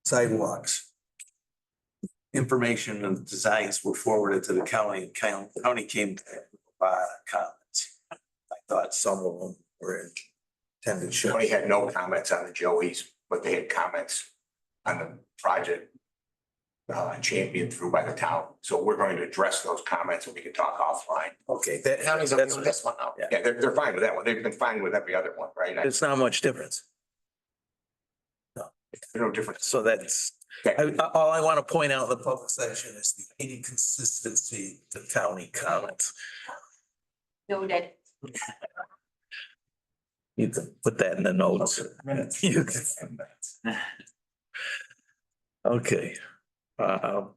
sidewalks. Information and designs were forwarded to the county. County came back with a lot of comments. I thought some of them were intended.
Joey had no comments on the Joey's, but they had comments on the project championed through by the town. So we're going to address those comments and we can talk offline.
Okay,
County's okay with this one now.
Yeah, they're fine with that one. They've been fine with every other one, right?
it's not much difference.
There's no difference.
So that's, all I want to point out in the public section is the inconsistency, the county comments.
Noted.
You can put that in the notes. You can. Okay. Do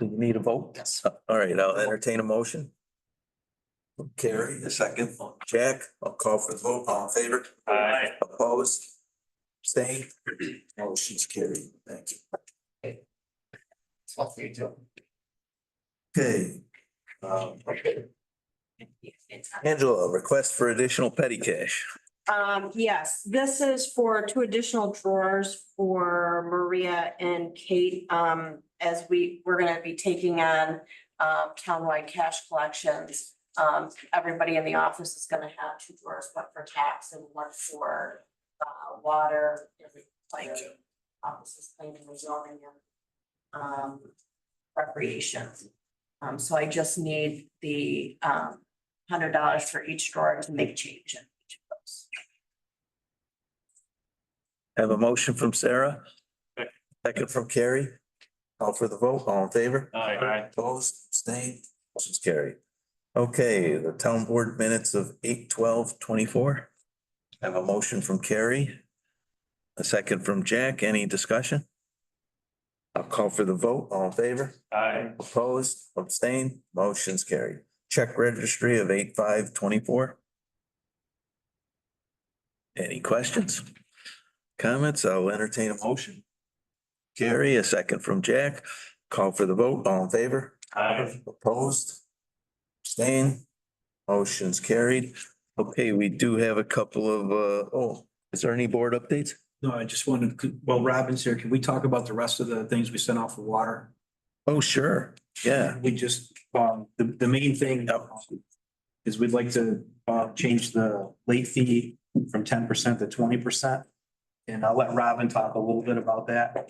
you need a vote?
Yes.
All right, I'll entertain a motion. Carrie, a second. Jack, I'll call for the vote. All in favor?
Aye.
Opposed? Staying? Motion's carried. Thank you.
It's all for you too.
Okay. Angela, request for additional petty cash.
Yes, this is for 2 additional drawers for Maria and Kate. As we're gonna be taking on townwide cash collections. Everybody in the office is gonna have 2 drawers, one for tax and one for water. Like offices, planning and zoning and recreation. So I just need the $100 for each drawer to make change in each of those.
Have a motion from Sarah. Second from Carrie. Call for the vote. All in favor?
Aye.
Opposed, abstained, motion's carried. Okay, the town board minutes of 8/12/24. Have a motion from Carrie. A second from Jack. Any discussion? I'll call for the vote. All in favor?
Aye.
Opposed, abstained, motion's carried. Check registry of 8/5/24. Any questions? Comments? I'll entertain a motion. Carrie, a second from Jack. Call for the vote. All in favor?
Aye.
Opposed? Abstained? Motion's carried. Okay, we do have a couple of, is there any board updates?
No, I just wanted, well, Robin's here. Can we talk about the rest of the things we sent out for water?
Oh, sure. Yeah.
We just, the main thing is we'd like to change the late fee from 10% to 20%. And I'll let Robin talk a little bit about that.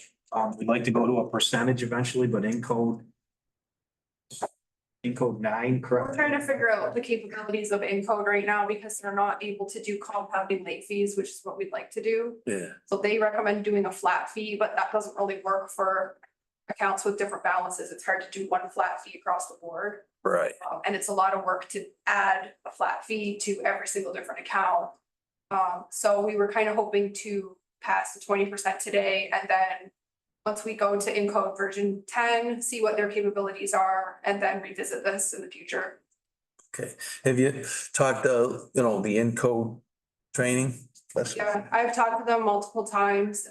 We'd like to go to a percentage eventually, but in code 9, correct?
We're trying to figure out the capabilities of Encode right now because they're not able to do compounding late fees, which is what we'd like to do.
Yeah.
So they recommend doing a flat fee, but that doesn't really work for accounts with different balances. It's hard to do one flat fee across the board.
Right.
And it's a lot of work to add a flat fee to every single different account. So we were kind of hoping to pass the 20% today, and then once we go to Encode version 10, see what their capabilities are, and then revisit this in the future.
Okay. Have you talked to, the Encode training?
Yeah, I've talked to them multiple times.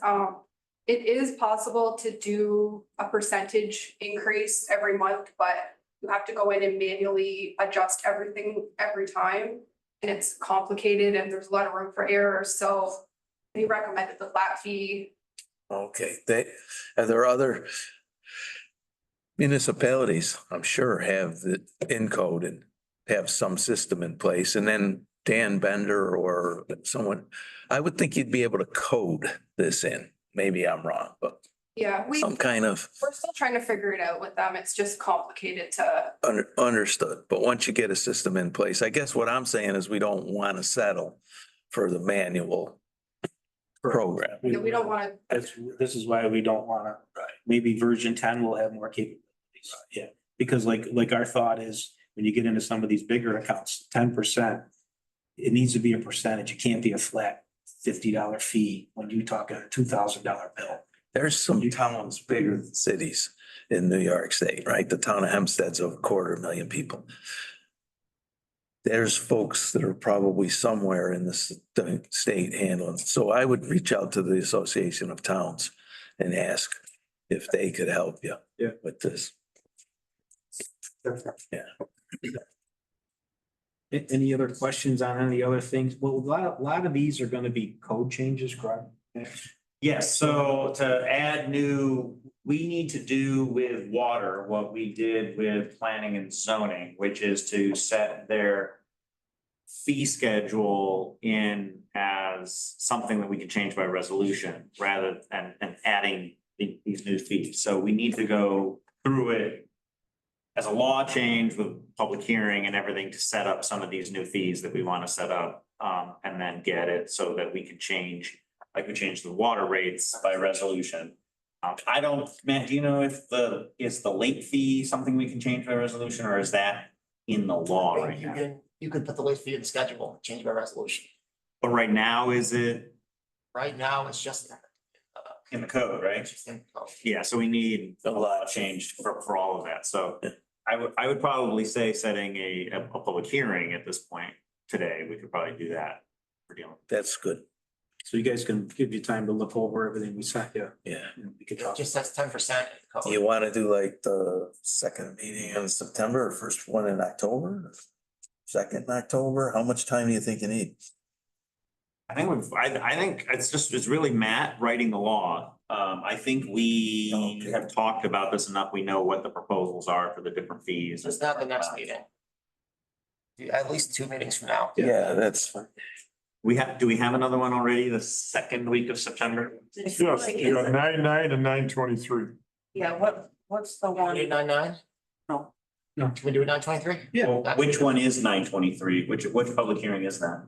It is possible to do a percentage increase every month, but you have to go in and manually adjust everything every time. And it's complicated and there's a lot of room for errors, so they recommended the flat fee.
Okay, are there other municipalities, I'm sure, have the Encode and have some system in place, and then Dan Bender or someone, I would think you'd be able to code this in. Maybe I'm wrong, but
Yeah,
some kind of
we're still trying to figure it out with them. It's just complicated to,
understood. But once you get a system in place, I guess what I'm saying is we don't want to settle for the manual program.
we don't want to.
This is why we don't wanna, maybe version 10 will have more capabilities. Yeah, because like our thought is, when you get into some of these bigger accounts, 10% it needs to be a percentage. It can't be a flat $50 fee when you talk a $2,000 bill.
There's some towns bigger than cities in New York State, right? The town of Hempstead's over 250,000 people. There's folks that are probably somewhere in the state handling. So I would reach out to the Association of Towns and ask if they could help you with this. Yeah.
Any other questions on any other things? Well, a lot of these are gonna be code changes, correct?
Yes, so to add new, we need to do with water what we did with planning and zoning, which is to set their fee schedule in as something that we can change by resolution rather than adding these new fees. So we need to go through it as a law change with public hearing and everything to set up some of these new fees that we want to set up, and then get it so that we can change, like we changed the water rates by resolution. I don't, Matt, do you know if is the late fee something we can change by resolution, or is that in the law right now?
You could put the late fee in the schedule, change by resolution.
But right now, is it
Right now, it's just.
in the code, right?
Just in code.
Yeah, so we need a lot changed for all of that, so I would probably say setting a public hearing at this point today, we could probably do that for dealing.
That's good.
So you guys can give you time to look over everything we sent you.
Yeah.
We could
It
talk.
just says 10%.
You want to do like the second meeting in September or first one in October? Second in October? How much time do you think you need?
I think it's really Matt writing the law. I think we have talked about this enough. We know what the proposals are for the different fees.
It's not the next meeting. At least 2 meetings from now.
Yeah, that's fine.
Do we have another one already, the second week of September?
Yes, you got 9/9 and 9/23.
Yeah, what's the one?
899?
No.
No.
Can we do it 9/23?
Yeah.
Which one is 9/23? Which public hearing is that?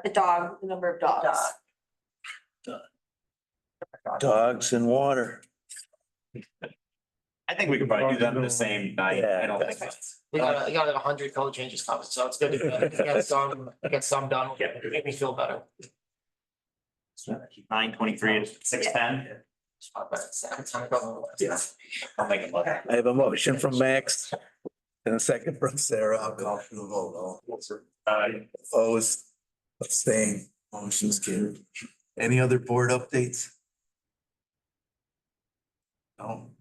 The number of dogs.
Dogs and water.
I think we could probably do that in the same night. I don't think that's.
We got like 100 code changes coming, so it's good to get some done. Make me feel better.
9/23 at 6:10.
Yeah.
I'll make a motion.
I have a motion from Max and a second from Sarah. I'll call for the vote. All opposed, abstained, motion's carried. Any other board updates? No.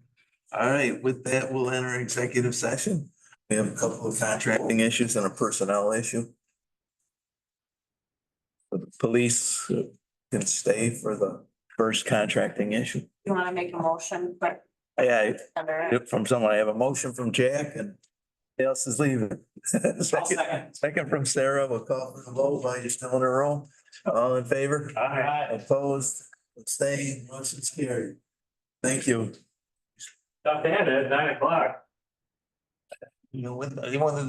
All right, with that, we'll enter executive session. We have a couple of contracting issues and a personnel issue. The police can stay for the first contracting issue.
You wanna make a motion, but.
Yeah,
Under
from someone, I have a motion from Jack and who else is leaving? Second from Sarah, we'll call for the vote while you're still in the room. All in favor?
Aye.
Opposed, abstained, motion's carried. Thank you.
Stop at 9 o'clock.
You know, with the